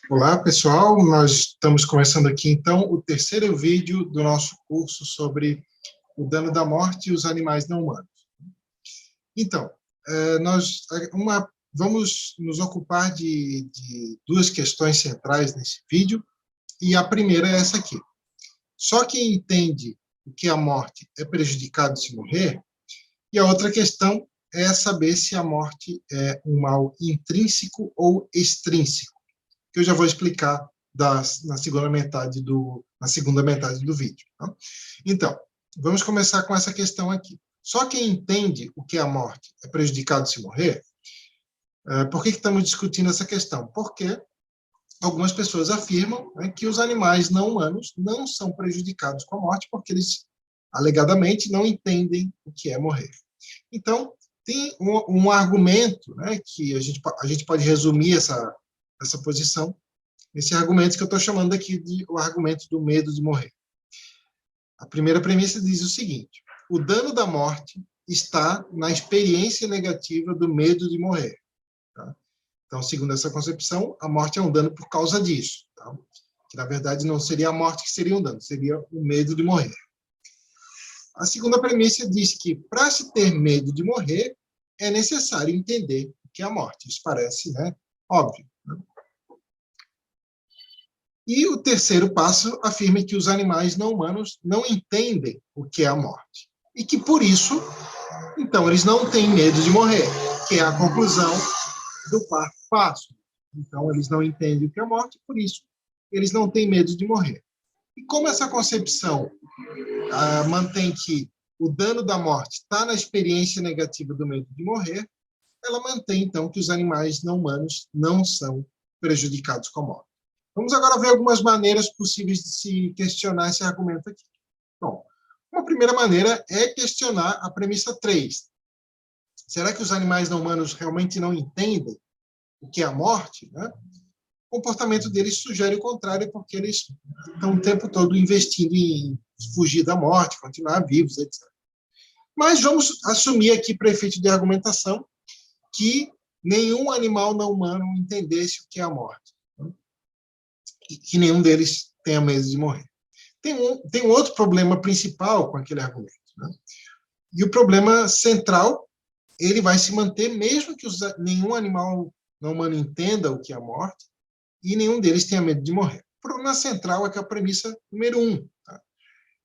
Olá, pessoal. Nós estamos começando aqui, então, o terceiro vídeo do nosso curso sobre o dano da morte e os animais não humanos. Então, vamos nos ocupar de duas questões centrais nesse vídeo, e a primeira é essa aqui. Só quem entende o que a morte é prejudicado se morrer, e a outra questão é saber se a morte é um mal intrínseco ou extrínseco, que eu já vou explicar na segunda metade do vídeo. Tá? Então, vamos começar com essa questão aqui. Só quem entende o que é a morte é prejudicado se morrer. Por que estamos discutindo essa questão? Porque algumas pessoas afirmam, né, que os animais não humanos não são prejudicados com a morte porque eles, alegadamente, não entendem o que é morrer. Então, tem um argumento, né, que a gente pode resumir essa posição, esse argumento que eu estou chamando aqui de o argumento do medo de morrer. A primeira premissa diz o seguinte: o dano da morte está na experiência negativa do medo de morrer. Tá? Então, segundo essa concepção, a morte é um dano por causa disso. Tá? Que, na verdade, não seria a morte que seria um dano, seria o medo de morrer. A segunda premissa diz que, para se ter medo de morrer, é necessário entender o que é a morte. Isso parece, né, óbvio. Né? E o terceiro passo afirma que os animais não humanos não entendem o que é a morte. E que, por isso, então, eles não têm medo de morrer, que é a conclusão do quarto passo. Então, eles não entendem o que é a morte, por isso, eles não têm medo de morrer. E como essa concepção mantém que o dano da morte está na experiência negativa do medo de morrer, ela mantém, então, que os animais não humanos não são prejudicados com a morte. Vamos agora ver algumas maneiras possíveis de se questionar esse argumento aqui. Bom, uma primeira maneira é questionar a premissa 3. Será que os animais não humanos realmente não entendem o que é a morte? Né? O comportamento deles sugere o contrário, porque eles estão o tempo todo investindo em fugir da morte, continuar vivos, etc. Mas vamos assumir aqui, para efeito de argumentação, que nenhum animal não humano entendesse o que é a morte. Que nenhum deles tenha medo de morrer. Tem um outro problema principal com aquele argumento. Né? E o problema central, ele vai se manter mesmo que nenhum animal não humano entenda o que é a morte e nenhum deles tenha medo de morrer. O problema central é que a premissa número 1. Tá?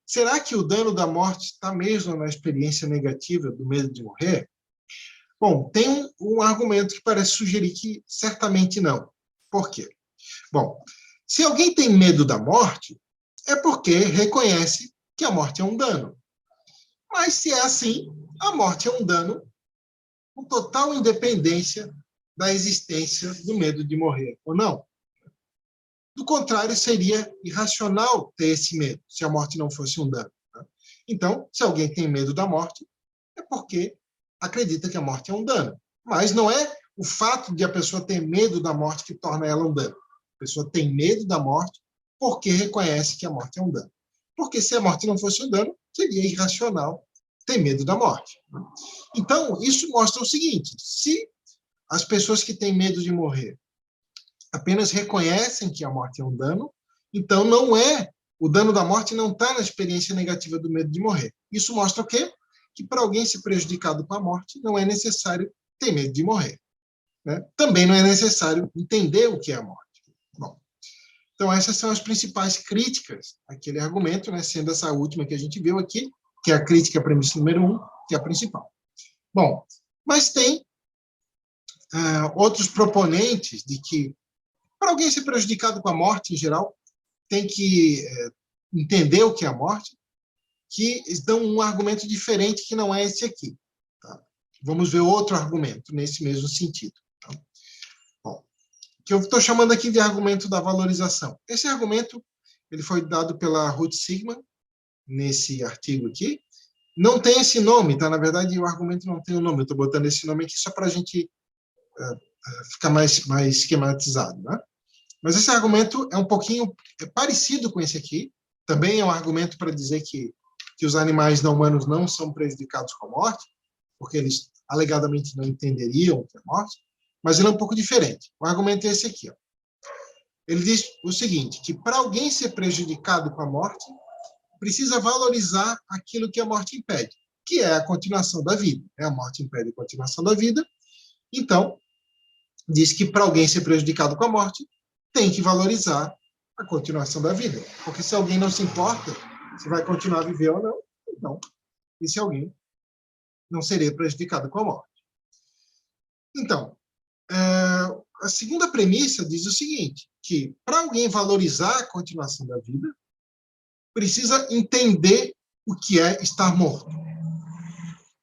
Será que o dano da morte está mesmo na experiência negativa do medo de morrer? Bom, tem um argumento que parece sugerir que certamente não. Por quê? Bom, se alguém tem medo da morte, é porque reconhece que a morte é um dano. Mas, se é assim, a morte é um dano com total independência da existência do medo de morrer, ou não? Do contrário, seria irracional ter esse medo, se a morte não fosse um dano. Então, se alguém tem medo da morte, é porque acredita que a morte é um dano. Mas não é o fato de a pessoa ter medo da morte que torna ela um dano. A pessoa tem medo da morte porque reconhece que a morte é um dano. Porque se a morte não fosse um dano, seria irracional ter medo da morte. Então, isso mostra o seguinte: se as pessoas que têm medo de morrer apenas reconhecem que a morte é um dano, então o dano da morte não está na experiência negativa do medo de morrer. Isso mostra o quê? Que para alguém ser prejudicado com a morte, não é necessário ter medo de morrer. Né? Também não é necessário entender o que é a morte. Bom, então essas são as principais críticas àquele argumento, né, sendo essa última que a gente viu aqui, que é a crítica à premissa número 1, que é a principal. Bom, mas tem outros proponentes de que, para alguém ser prejudicado com a morte, em geral, tem que entender o que é a morte, que dão um argumento diferente que não é esse aqui. Tá? Vamos ver outro argumento nesse mesmo sentido. Tá? Bom, que eu estou chamando aqui de argumento da valorização. Esse argumento ele foi dado pela Ruth Sigman, nesse artigo aqui. Não tem esse nome, tá? Na verdade, o argumento não tem o nome. Eu estou botando esse nome aqui só para a gente ficar mais esquematizado, né? Mas esse argumento é um pouquinho parecido com esse aqui. Também é um argumento para dizer que os animais não humanos não são prejudicados com a morte, porque eles alegadamente não entenderiam o que é morte, mas ele é um pouco diferente. O argumento é esse aqui. Ó. Ele diz o seguinte, que para alguém ser prejudicado com a morte, precisa valorizar aquilo que a morte impede, que é a continuação da vida. A morte impede a continuação da vida, então, diz que para alguém ser prejudicado com a morte, tem que valorizar a continuação da vida. Porque se alguém não se importa se vai continuar a viver ou não, então, esse alguém não seria prejudicado com a morte. Então, a segunda premissa diz o seguinte, que para alguém valorizar a continuação da vida, precisa entender o que é estar morto.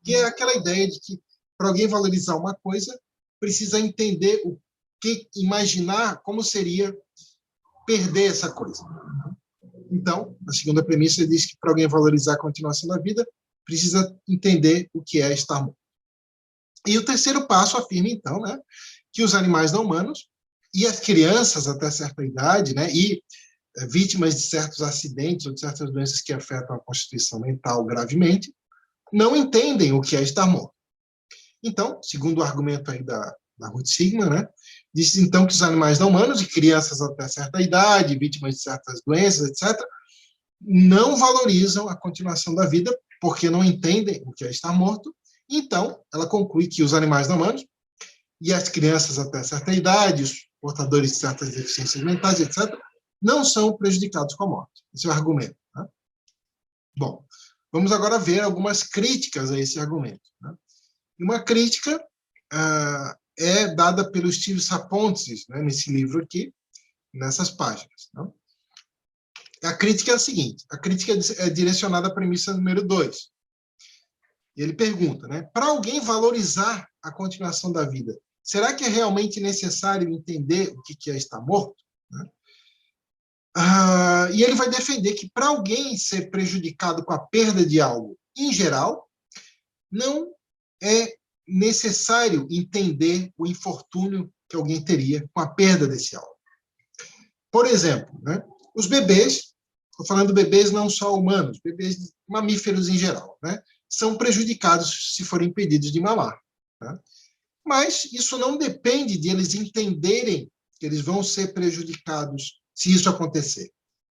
Que é aquela ideia de que para alguém valorizar uma coisa, precisa entender o que, imaginar como seria perder essa coisa. Então, a segunda premissa diz que para alguém valorizar a continuação da vida, precisa entender o que é estar morto. E o terceiro passo afirma, então, né, que os animais não humanos e as crianças até certa idade, né, e vítimas de certos acidentes ou de certas doenças que afetam a constituição mental gravemente, não entendem o que é estar morto. Então, segundo o argumento aí da Ruth Sigman, né, diz então que os animais não humanos e crianças até certa idade, vítimas de certas doenças, etc., não valorizam a continuação da vida porque não entendem o que é estar morto. Então, ela conclui que os animais não humanos e as crianças até certa idade, os portadores de certas deficiências mentais, etc., não são prejudicados com a morte. Esse é o argumento. Né? Bom, vamos agora ver algumas críticas a esse argumento. Né? Uma crítica é dada pelo Steve Sapontes, né, nesse livro aqui, nessas páginas. Né? A crítica é a seguinte, a crítica é direcionada à premissa número 2. Ele pergunta, né, para alguém valorizar a continuação da vida, será que é realmente necessário entender o que é estar morto? Né? E ele vai defender que para alguém ser prejudicado com a perda de algo, em geral, não é necessário entender o infortúnio que alguém teria com a perda desse algo. Por exemplo, né, os bebês, estou falando bebês não só humanos, bebês mamíferos em geral, né, são prejudicados se forem impedidos de mamar. Né? Mas isso não depende de eles entenderem que eles vão ser prejudicados se isso acontecer.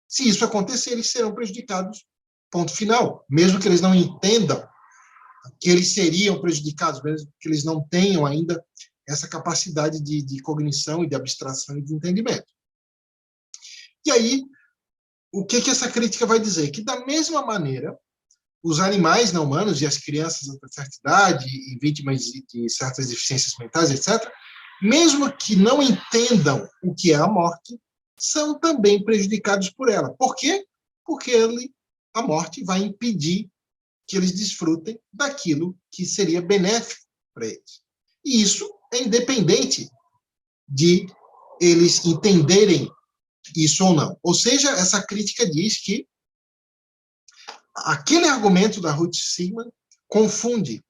Se isso acontecer, eles serão prejudicados, ponto final. Mesmo que eles não entendam que eles seriam prejudicados, mesmo que eles não tenham ainda essa capacidade de cognição e de abstração e de entendimento. E aí, o que essa crítica vai dizer? Que, da mesma maneira, os animais não humanos e as crianças até certa idade e vítimas de certas deficiências mentais, etc., mesmo que não entendam o que é a morte, são também prejudicados por ela. Por quê? Porque a morte vai impedir que eles desfrutem daquilo que seria benéfico para eles. E isso é independente de eles entenderem isso ou não. Ou seja, essa crítica diz que aquele argumento da Ruth Sigman confunde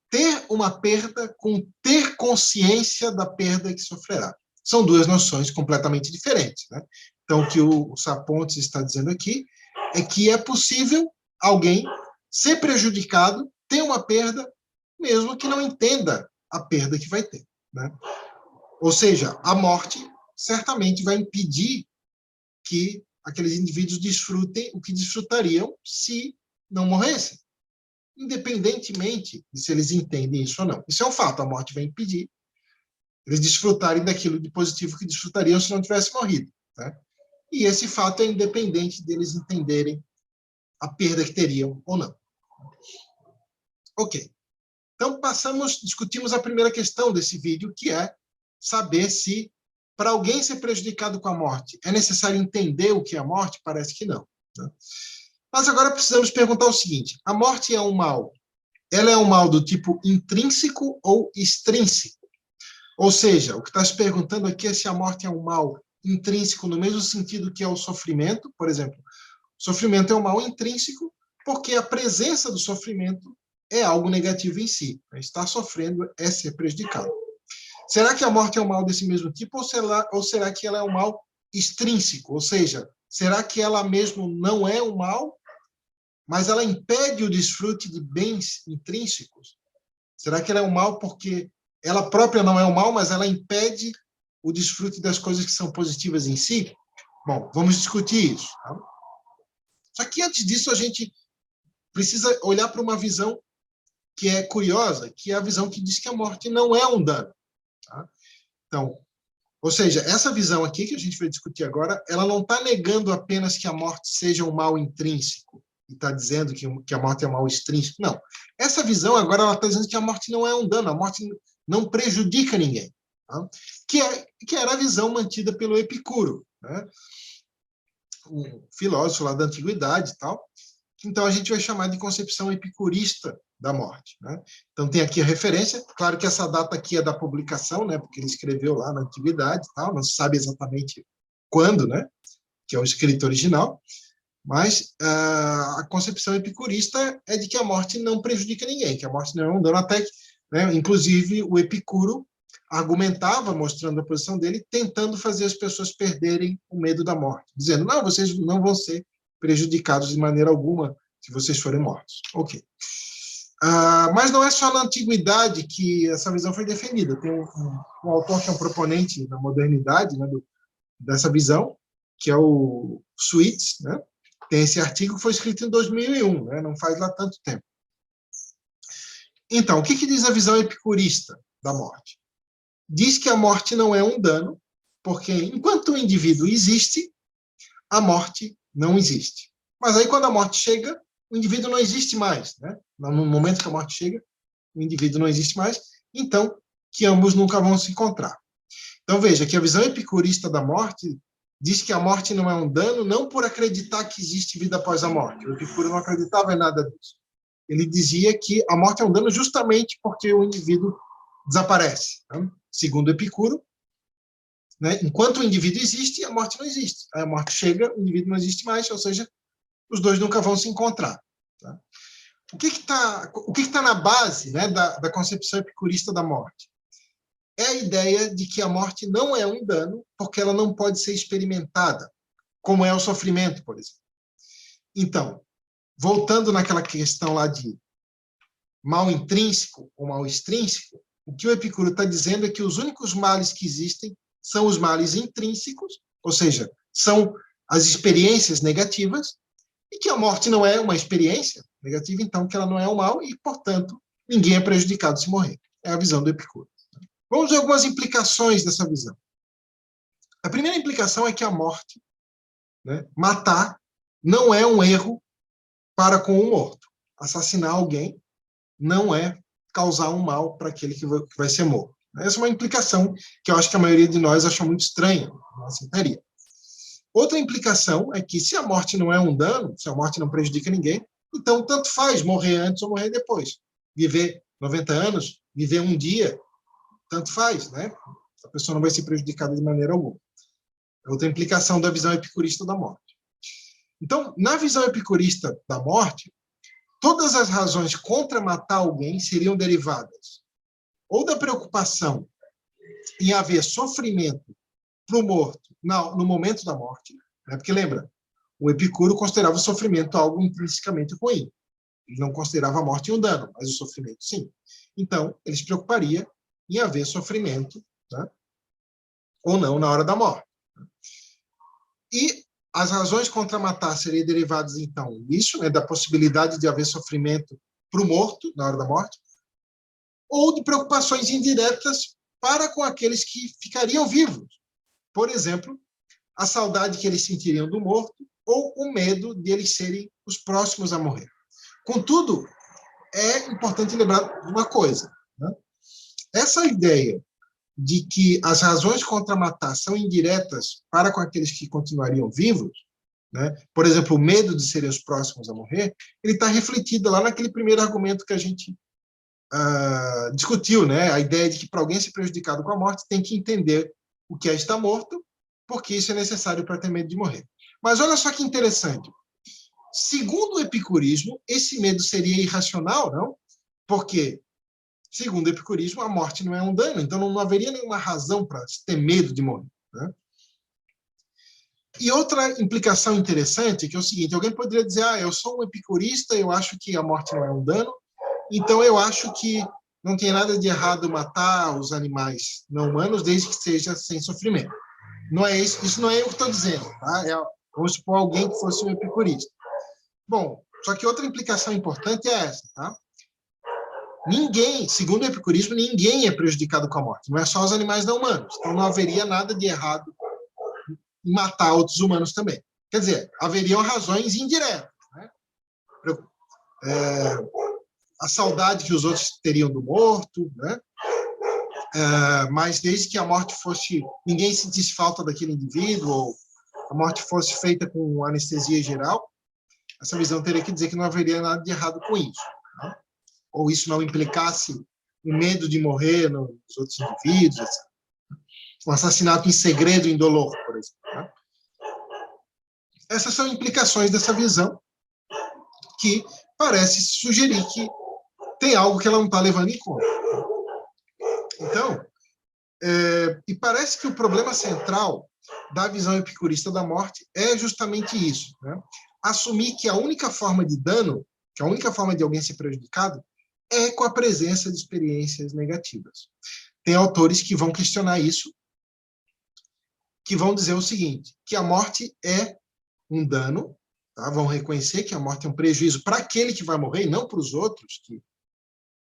ter uma perda com ter consciência da perda que sofrerá. São duas noções completamente diferentes. Né? Então, o que o Sapontes está dizendo aqui é que é possível alguém ser prejudicado, ter uma perda, mesmo que não entenda a perda que vai ter. Né? Ou seja, a morte certamente vai impedir que aqueles indivíduos desfrutem o que desfrutariam se não morressem, independentemente de se eles entendem isso ou não. Isso é um fato, a morte vai impedir eles desfrutarem daquilo de positivo que desfrutariam se não tivesse morrido. Né? E esse fato é independente deles entenderem a perda que teriam ou não. Ok. Então, discutimos a primeira questão desse vídeo, que é saber se, para alguém ser prejudicado com a morte, é necessário entender o que é a morte? Parece que não. Né? Mas agora precisamos perguntar o seguinte, a morte é um mal? Ela é um mal do tipo intrínseco ou extrínseco? Ou seja, o que está se perguntando aqui é se a morte é um mal intrínseco no mesmo sentido que é o sofrimento, por exemplo. O sofrimento é um mal intrínseco porque a presença do sofrimento é algo negativo em si. Estar sofrendo é ser prejudicado. Será que a morte é um mal desse mesmo tipo ou será que ela é um mal extrínseco? Ou seja, será que ela mesmo não é um mal, mas ela impede o desfrute de bens intrínsecos? Será que ela é um mal porque ela própria não é um mal, mas ela impede o desfrute das coisas que são positivas em si? Bom, vamos discutir isso. Tá? Só que antes disso, a gente precisa olhar para uma visão que é curiosa, que é a visão que diz que a morte não é um dano. Tá? Então, ou seja, essa visão aqui que a gente vai discutir agora, ela não está negando apenas que a morte seja um mal intrínseco, e está dizendo que a morte é um mal extrínseco. Não. Essa visão agora ela está dizendo que a morte não é um dano, a morte não prejudica ninguém. Tá? Que era a visão mantida pelo Epicuro, né? Um filósofo lá da antiguidade e tal. Então, a gente vai chamar de concepção epicurista da morte. Né? Então, tem aqui a referência. Claro que essa data aqui é da publicação, né? Porque ele escreveu lá na antiguidade e tal, não se sabe exatamente quando, né? Que é o escrito original. Mas a concepção epicurista é de que a morte não prejudica ninguém, que a morte não é um dano, até que, né, inclusive, o Epicuro argumentava, mostrando a posição dele, tentando fazer as pessoas perderem o medo da morte, dizendo, não, vocês não vão ser prejudicados de maneira alguma se vocês forem mortos. Ok. Mas não é só na antiguidade que essa visão foi defendida. Tem um autor que é um proponente da modernidade, né, dessa visão, que é o Sweets, né? Tem esse artigo que foi escrito em 2001, né? Não faz lá tanto tempo. Então, o que diz a visão epicurista da morte? Diz que a morte não é um dano, porque enquanto o indivíduo existe, a morte não existe. Mas aí, quando a morte chega, o indivíduo não existe mais. Né? No momento que a morte chega, o indivíduo não existe mais, então, que ambos nunca vão se encontrar. Então, veja que a visão epicurista da morte diz que a morte não é um dano, não por acreditar que existe vida após a morte. O Epicuro não acreditava em nada disso. Ele dizia que a morte é um dano justamente porque o indivíduo desaparece. Né? Segundo o Epicuro, né, enquanto o indivíduo existe, a morte não existe. A morte chega, o indivíduo não existe mais, ou seja, os dois nunca vão se encontrar. Tá? O que está na base, né, da concepção epicurista da morte? É a ideia de que a morte não é um dano porque ela não pode ser experimentada, como é o sofrimento, por exemplo. Então, voltando naquela questão lá de mal intrínseco ou mal extrínseco, o que o Epicuro está dizendo é que os únicos males que existem são os males intrínsecos, ou seja, são as experiências negativas, e que a morte não é uma experiência negativa, então que ela não é um mal e, portanto, ninguém é prejudicado se morrer. É a visão do Epicuro. Vamos ver algumas implicações dessa visão. A primeira implicação é que a morte, né, matar, não é um erro para com o morto. Assassinar alguém não é causar um mal para aquele que vai ser morto. Essa é uma implicação que eu acho que a maioria de nós acha muito estranha, não aceitaria. Outra implicação é que se a morte não é um dano, se a morte não prejudica ninguém, então tanto faz morrer antes ou morrer depois. Viver 90 anos, viver um dia, tanto faz, né? A pessoa não vai ser prejudicada de maneira alguma. É outra implicação da visão epicurista da morte. Então, na visão epicurista da morte, todas as razões contra matar alguém seriam derivadas ou da preocupação em haver sofrimento para o morto no momento da morte, né? Porque lembra, o Epicuro considerava o sofrimento algo intrinsecamente ruim. Ele não considerava a morte um dano, mas o sofrimento sim. Então, ele se preocuparia em haver sofrimento, né? Ou não na hora da morte. E as razões contra matar seriam derivadas, então, disso, né, da possibilidade de haver sofrimento para o morto na hora da morte, ou de preocupações indiretas para com aqueles que ficariam vivos. Por exemplo, a saudade que eles sentiriam do morto ou o medo de eles serem os próximos a morrer. Contudo, é importante lembrar de uma coisa. Né? Essa ideia de que as razões contra matar são indiretas para com aqueles que continuariam vivos, né? Por exemplo, o medo de serem os próximos a morrer, ele está refletido lá naquele primeiro argumento que a gente discutiu, né? A ideia de que para alguém ser prejudicado com a morte tem que entender o que é estar morto, porque isso é necessário para ter medo de morrer. Mas olha só que interessante. Segundo o epicurismo, esse medo seria irracional, não? Porque, segundo o epicurismo, a morte não é um dano, então não haveria nenhuma razão para ter medo de morrer. Né? E outra implicação interessante, que é o seguinte, alguém poderia dizer, eu sou um epicurista, eu acho que a morte não é um dano, então eu acho que não tem nada de errado matar os animais não humanos, desde que seja sem sofrimento. Não é isso não é eu que estou dizendo, tá? Vamos supor alguém que fosse um epicurista. Bom, só que outra implicação importante é essa, tá? Ninguém, segundo o epicurismo, ninguém é prejudicado com a morte, não é só os animais não humanos. Então não haveria nada de errado em matar outros humanos também. Quer dizer, haveriam razões indiretas, né? A saudade que os outros teriam do morto, né? Mas desde que a morte fosse, ninguém sentisse falta daquele indivíduo, ou a morte fosse feita com anestesia geral, essa visão teria que dizer que não haveria nada de errado com isso, né? Ou isso não implicasse o medo de morrer nos outros indivíduos, etc. O assassinato em segredo, indolor, por exemplo, né? Essas são implicações dessa visão que parece sugerir que tem algo que ela não está levando em conta. Então, e parece que o problema central da visão epicurista da morte é justamente isso, né? Assumir que a única forma de dano, que a única forma de alguém ser prejudicado, é com a presença de experiências negativas. Tem autores que vão questionar isso, que vão dizer o seguinte, que a morte é um dano, tá? Vão reconhecer que a morte é um prejuízo para aquele que vai morrer, e não para os outros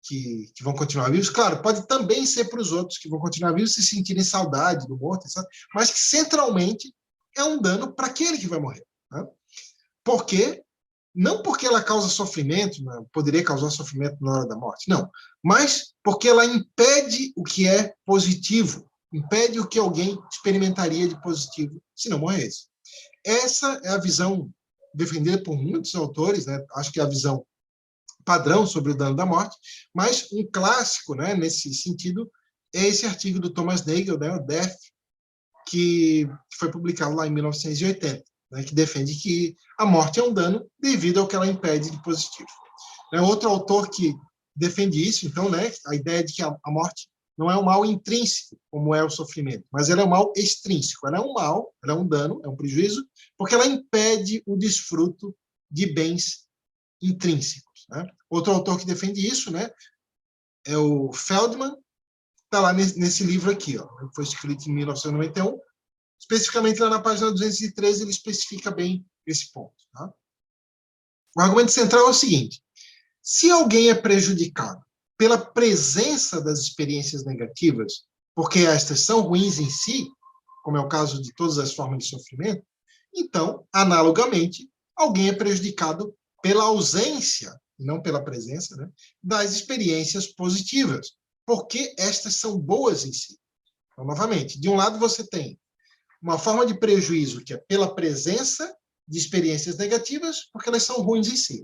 que vão continuar vivos. Claro, pode também ser para os outros que vão continuar vivos se sentirem saudade do morto, etc. Mas que centralmente é um dano para aquele que vai morrer, né? Não porque ela causa sofrimento, né? Poderia causar sofrimento na hora da morte, não, mas porque ela impede o que é positivo, impede o que alguém experimentaria de positivo se não morresse. Essa é a visão defendida por muitos autores, né? Acho que é a visão padrão sobre o dano da morte, mas um clássico, né, nesse sentido é esse artigo do Thomas Nagel, né, o Death, que foi publicado lá em 1980, né, que defende que a morte é um dano devido ao que ela impede de positivo. Outro autor que defende isso, então, né, a ideia de que a morte não é um mal intrínseco, como é o sofrimento, mas ela é um mal extrínseco. Ela é um mal, ela é um dano, é um prejuízo, porque ela impede o desfruto de bens intrínsecos, né? Outro autor que defende isso, né, é o Feldman, está lá nesse livro aqui, ó, que foi escrito em 1991, especificamente lá na página 213 ele especifica bem esse ponto, tá? O argumento central é o seguinte: se alguém é prejudicado pela presença das experiências negativas, porque estas são ruins em si, como é o caso de todas as formas de sofrimento, então, analogamente, alguém é prejudicado pela ausência, não pela presença, né, das experiências positivas, porque estas são boas em si. Então, novamente, de um lado você tem uma forma de prejuízo que é pela presença de experiências negativas, porque elas são ruins em si.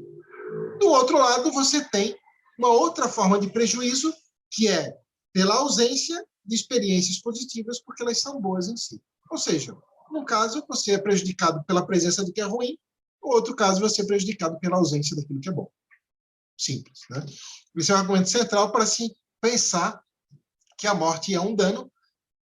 Do outro lado, você tem uma outra forma de prejuízo, que é pela ausência de experiências positivas, porque elas são boas em si. Ou seja, num caso, você é prejudicado pela presença do que é ruim, no outro caso, você é prejudicado pela ausência daquilo que é bom. Simples, né? Esse é o argumento central para se pensar que a morte é um dano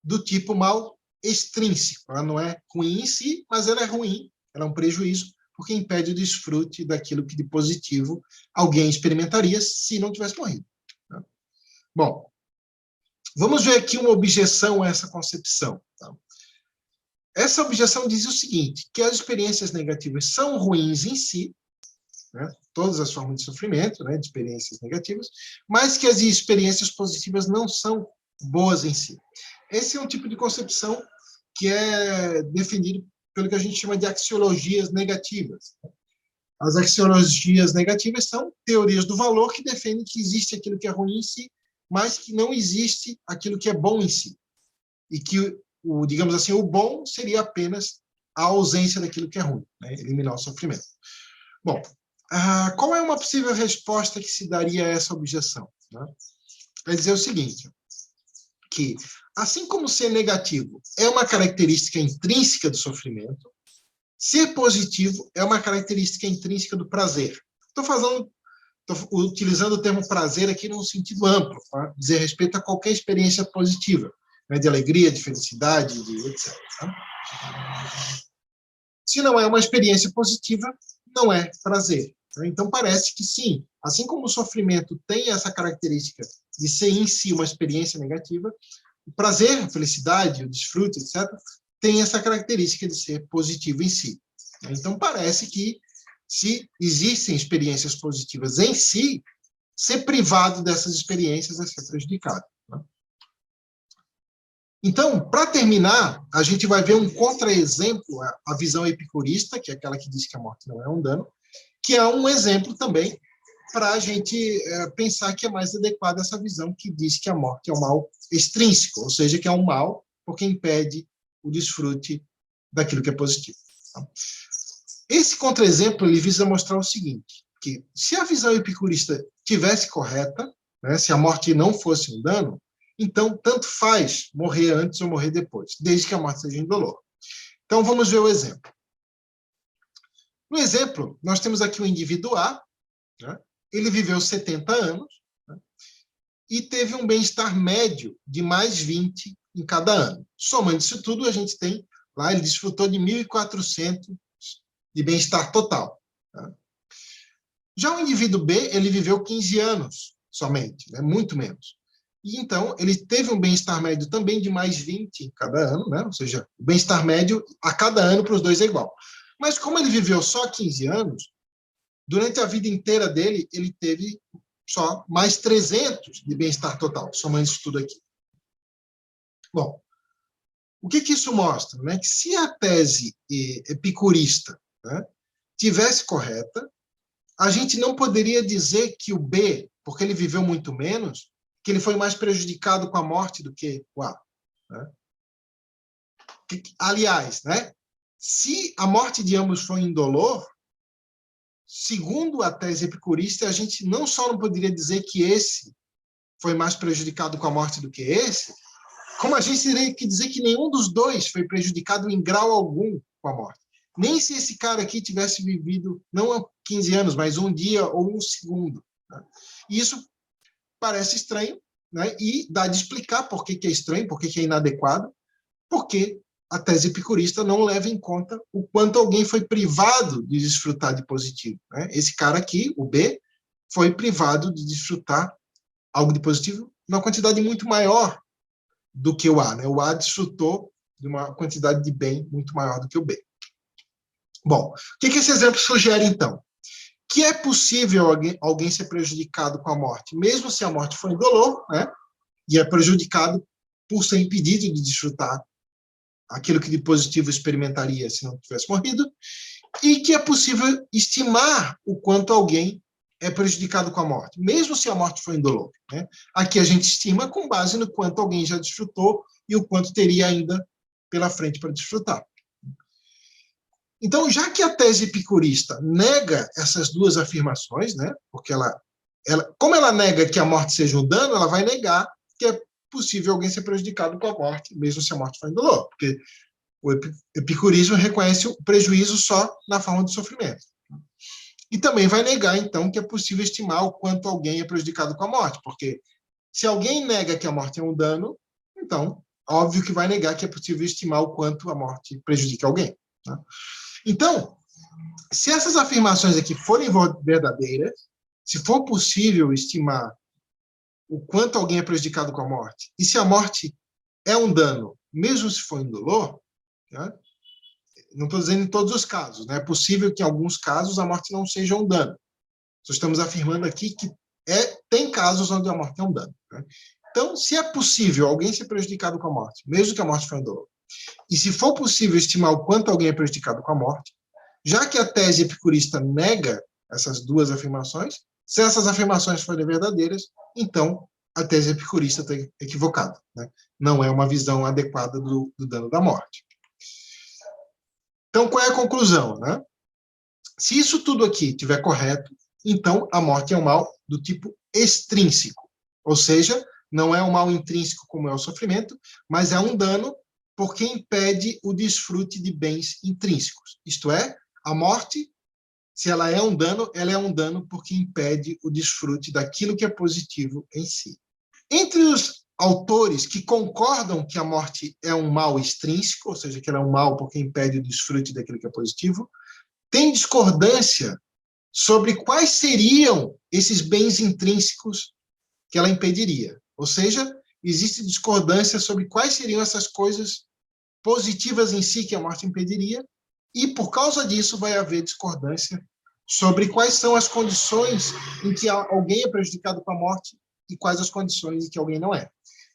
do tipo mal extrínseco. Ela não é ruim em si, mas ela é ruim, ela é um prejuízo, porque impede o desfrute daquilo que de positivo alguém experimentaria se não tivesse morrido. Tá? Bom, vamos ver aqui uma objeção a essa concepção. Tá? Essa objeção diz o seguinte, que as experiências negativas são ruins em si, né, todas as formas de sofrimento, né, de experiências negativas, mas que as experiências positivas não são boas em si. Esse é um tipo de concepção que é definido pelo que a gente chama de axiologias negativas. As axiologias negativas são teorias do valor que defendem que existe aquilo que é ruim em si, mas que não existe aquilo que é bom em si. E que, digamos assim, o bom seria apenas a ausência daquilo que é ruim, né? Eliminar o sofrimento. Bom, qual é uma possível resposta que se daria a essa objeção? Né? Vai dizer o seguinte, que assim como ser negativo é uma característica intrínseca do sofrimento, ser positivo é uma característica intrínseca do prazer. Estou utilizando o termo prazer aqui num sentido amplo, para dizer respeito a qualquer experiência positiva, né, de alegria, de felicidade, de etc. Tá? Se não é uma experiência positiva, não é prazer. Então, parece que sim, assim como o sofrimento tem essa característica de ser em si uma experiência negativa, o prazer, a felicidade, o desfrute, etc., tem essa característica de ser positivo em si. Então, parece que, se existem experiências positivas em si, ser privado dessas experiências é ser prejudicado. Então, para terminar, a gente vai ver um contra-exemplo, a visão epicurista, que é aquela que diz que a morte não é um dano, que é um exemplo também para a gente pensar que é mais adequada essa visão que diz que a morte é um mal extrínseco, ou seja, que é um mal porque impede o desfrute daquilo que é positivo. Esse contra-exemplo ele visa mostrar o seguinte, que se a visão epicurista tivesse correta, né, se a morte não fosse um dano, então tanto faz morrer antes ou morrer depois, desde que a morte seja indolor. Então vamos ver o exemplo. No exemplo, nós temos aqui o indivíduo A, né, ele viveu 70 anos, né, e teve um bem-estar médio de mais 20 em cada ano. Somando isso tudo, a gente tem lá, ele desfrutou de 1.400 de bem-estar total. Tá? Já o indivíduo B, ele viveu 15 anos somente, né? Muito menos. E então, ele teve um bem-estar médio também de mais 20 em cada ano, né? Ou seja, o bem-estar médio a cada ano para os dois é igual. Mas como ele viveu só 15 anos, durante a vida inteira dele, ele teve só mais 300 de bem-estar total, somando isso tudo aqui. Bom, o que isso mostra? Né? Que se a tese epicurista, né, tivesse correta, a gente não poderia dizer que o B, porque ele viveu muito menos, que ele foi mais prejudicado com a morte do que o A. Né? Aliás, né, se a morte de ambos foi indolor, segundo a tese epicurista, a gente não só não poderia dizer que esse foi mais prejudicado com a morte do que esse, como a gente teria que dizer que nenhum dos dois foi prejudicado em grau algum com a morte. Nem se esse cara aqui tivesse vivido, não há 15 anos, mas um dia ou um segundo. Né? E isso parece estranho, né? E dá de explicar por que é estranho, por que é inadequado, porque a tese epicurista não leva em conta o quanto alguém foi privado de desfrutar de positivo. Né? Esse cara aqui, o B, foi privado de desfrutar algo de positivo numa quantidade muito maior do que o A. Né? O A desfrutou de uma quantidade de bem muito maior do que o B. Bom, o que esse exemplo sugere, então? Que é possível alguém ser prejudicado com a morte, mesmo se a morte for indolor, né? E é prejudicado por ser impedido de desfrutar aquilo que de positivo experimentaria se não tivesse morrido, e que é possível estimar o quanto alguém é prejudicado com a morte, mesmo se a morte for indolor. Né? Aqui a gente estima com base no quanto alguém já desfrutou e o quanto teria ainda pela frente para desfrutar. Então, já que a tese epicurista nega essas duas afirmações, né, porque como ela nega que a morte seja um dano, ela vai negar que é possível alguém ser prejudicado com a morte, mesmo se a morte for indolor, porque o epicurismo reconhece o prejuízo só na forma de sofrimento. E também vai negar, então, que é possível estimar o quanto alguém é prejudicado com a morte, porque se alguém nega que a morte é um dano, então, óbvio que vai negar que é possível estimar o quanto a morte prejudica alguém. Tá? Então, se essas afirmações aqui forem verdadeiras, se for possível estimar o quanto alguém é prejudicado com a morte, e se a morte é um dano, mesmo se for indolor, né? Não estou dizendo em todos os casos, né? É possível que em alguns casos a morte não seja um dano. Só estamos afirmando aqui que tem casos onde a morte é um dano. Né? Então, se é possível alguém ser prejudicado com a morte, mesmo que a morte for indolor, e se for possível estimar o quanto alguém é prejudicado com a morte, já que a tese epicurista nega essas duas afirmações, se essas afirmações forem verdadeiras, então a tese epicurista está equivocada. Né? Não é uma visão adequada do dano da morte. Então, qual é a conclusão? Né? Se isso tudo aqui estiver correto, então a morte é um mal do tipo extrínseco, ou seja, não é um mal intrínseco como é o sofrimento, mas é um dano porque impede o desfrute de bens intrínsecos. Isto é, a morte, se ela é um dano porque impede o desfrute daquilo que é positivo em si. Entre os autores que concordam que a morte é um mal extrínseco, ou seja, que ela é um mal porque impede o desfrute daquilo que é positivo, tem discordância sobre quais seriam esses bens intrínsecos que ela impediria. Ou seja, existe discordância sobre quais seriam essas coisas positivas em si que a morte impediria, e por causa disso vai haver discordância sobre quais são as condições em que alguém é prejudicado com a morte e quais as condições em que alguém não é.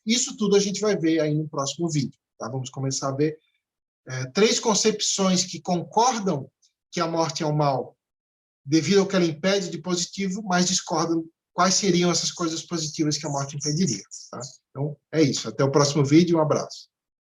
Isso tudo a gente vai ver aí no próximo vídeo. Tá? Vamos começar a ver 3 concepções que concordam que a morte é um mal devido ao que ela impede de positivo, mas discordam quais seriam essas coisas positivas que a morte impediria. Tá? Então, é isso. Até o próximo vídeo. Um abraço.